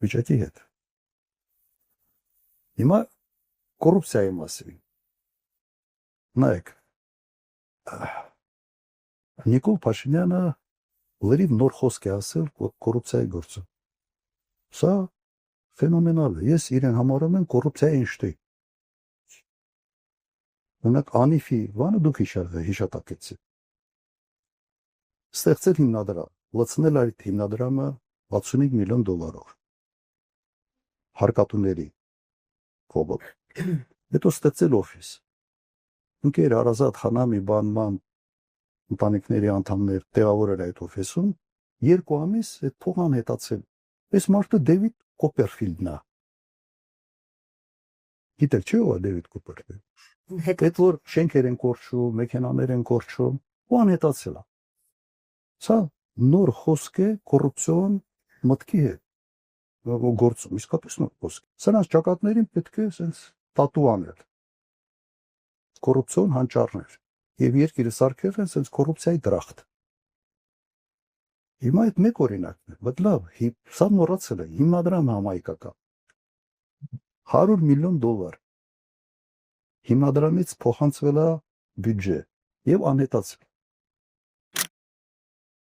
վիճակի հետ։ Հիմա կոռուպցիայի մասին։ Նայեք, Նիկոլ Փաշինյանը լրիվ նոր խոսք է ասել կոռուպցիայի գործում։ Սա ֆենոմենալ է։ Ես իրեն համարում եմ կոռուպցիայի Էյնշտեյն։ Ունեք Անիֆի բանը դուք հիշատակեցիք։ Ստեղծել հիմնադրամ, լցնել այդ հիմնադրամը 65 միլիոն դոլարով հարկատուների կողմով։ Հետո ստեղծել օֆիս։ Ինքեր Արազատ Խանամի բանման ընտանիքների անդամներ տեղավորել այդ օֆիսում, 2 ամիս այդ փողն անհետացել։ Այս մարդը Դեվիդ Կոպերֆիլդն է։ Գիտեք չէ՞ ով է Դեվիդ Կոպերֆիլդը։ Այդ որ շենքեր են կորչում, մեքենաներ են կորչում, ու անհետացել է։ Սա նոր խոսք է կոռուպցիոն մտքի հետ։ Գործում իսկապես նոր խոսք։ Սրանց ճակատներին պետք է sense տատու անել։ Կոռուպցիոն հանճարներ։ Եվ երկիրը սարքել են sense կոռուպցիայի դրախտ։ Հիմա այդ մեկ օրինակն է, բայց լավ, սա մոռացել է, հիմնադրամ համայնքական 100 միլիոն դոլար։ Հիմնադրամից փոխանցվել է բյուջե եւ անհետացել։